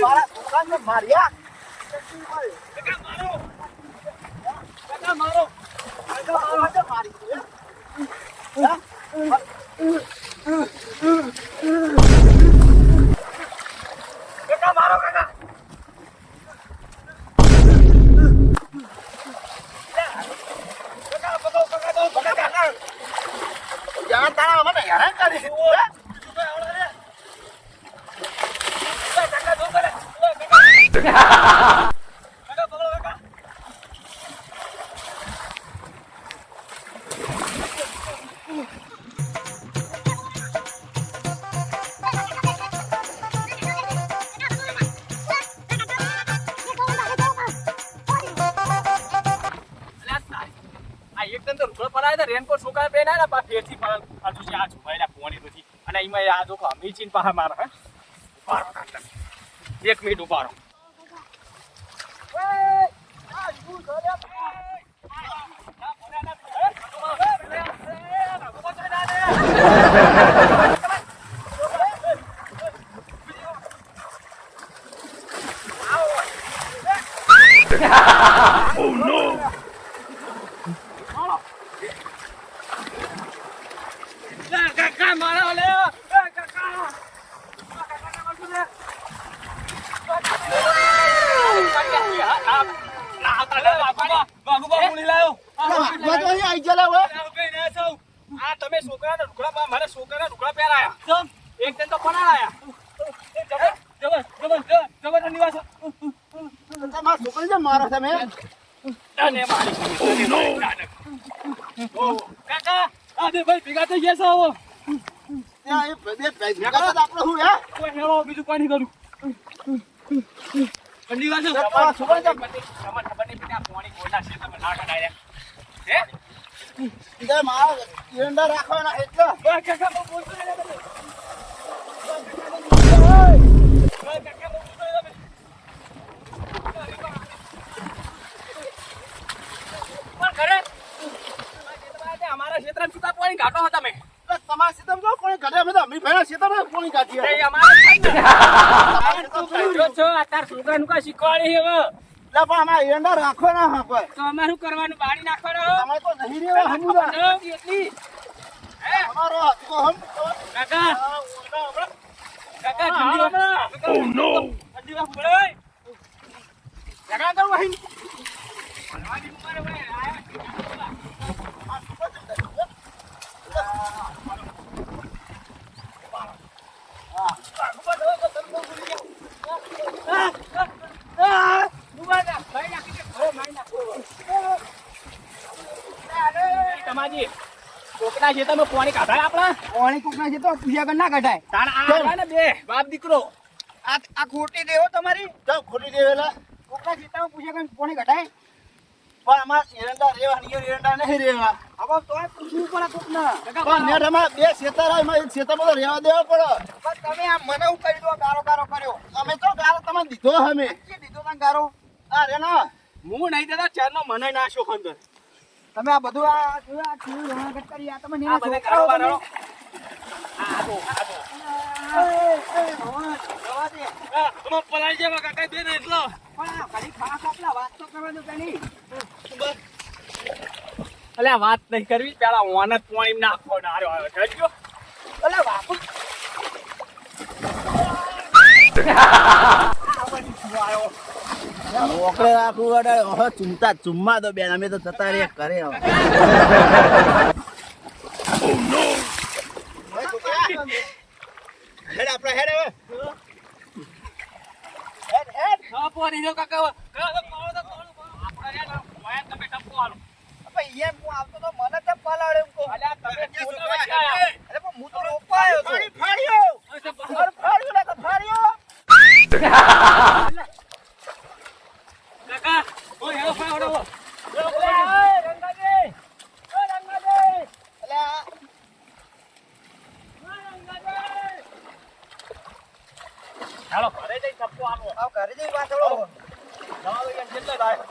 મારા છોકરાને માર્યા. કાકા મારો મારી હા? કાકા મારો કાકા યાર તારા મને હેરાન કરી દીધું. કાકા જો કરે કાકા પકડો કાકા એકદમ તો રૂકડો પડાય રેનકોટ સુકાય પહેરાય ને પા ફેરથી પાછું છે આ છુપાયેલા પોણી નથી અને એમાં આ જો મીચીન પાહા મારે હે ઉભારો કાકા 1 મિનિટ ઉભારો Oh no! કાકા મારા લે કાકા તમે છોકરાના ઢુકડા મારા છોકરાના ઢુકડા પહેરાયા એક દિન તો પડાયા નિવાસ મારા છોકરીને મારો તમે કાકા અરે ભાઈ ભેગા થઈ ગયા છો ત્યાં એ બે ભેગા તો આપણે શું હે કોઈ હેળો બીજું પાણી કરું નિવાસ તમારા છોકરીને તમને ખબર નહીં બેટા પાણી કોના છે તમે ના કઢાયા હે તે મારા એરંડા રાખવાના એટલે કાકા બહુ બોલતો તમે અમારા ક્ષેત્રમાં સુતા પાણી કાઢો હતા તમે તમારા સીતમ જો કોણી કાઢે અમે તો અમી ભાઈના સીતમ કોણી કાઢીએ અત્યારે છોકરાનું કઈ શીખવાડી હવે એટલે પણ અમારા એરંડા રાખવાના હા કોઈ તો અમારે શું કરવાનું બાળી નાખવાનું અમે તો નહીં રહેવા હમુદા એટલી અમારો તો હમ કાકા કાકા ઠંડી ઠંડી વાત બોલે કાકા કરું વહી તમારી કોકના છે તમે પાણી કાઢાય આપણા પાણી કોકના છે તો પૂજા કર ના કાઢાય તાણ ને બે બાપ દીકરો આ ખોટી દેવો તમારી તો ખોટી દેવેલા કોકના સીતામાં પૂજા કર પાણી કાઢાય પણ અમાર એરંડા રેવા નિયો એરંડા નહીં રેવા હવે તોય પૂછવું પડે કોકના પણ નેઠમાં બે શેતર એમાં એક શેતરમાં તો રેવા દેવા પડે પણ તમે આ મને હું કરી દો ગારો કર્યો અમે તો ગારો તમને દીધો અમે કે દીધો તને ગારો આ રેના હું નહીં દેતા ચારનો મને નાખ્યો ખંદર તમે આ બધું આ ચીવું રણાગત કરી આ તમે આ બધે કારો બારો પલાઈ જેવા કાકા બેન એટલો અલ્યા વાત નહીં કરવી પેલા ઓન જ પાણી નાખો ડાર્યો આવ્યો જજો અલ્યા બાપુ ઓકળે રાખવું વડે ચુમ્મા દો બેન અમે તો જતા રે કરે હેડ આપણે હેડ હવે હેડ હા પોરી જો કાકા તમે ટપકો આલો ભાઈ એમ હું આવતો તો મને તો પલાડે એમ કહો અલ્યા તમે અરે પણ હું તો રોપાયો તો ફાડ્યો લા તો ફાડ્યો કાકા ઓ હેલો ફાડો ચાલો ઘરે જઈ ટપકો આલો ઘરે જઈ વાત કરો જેટલે થાય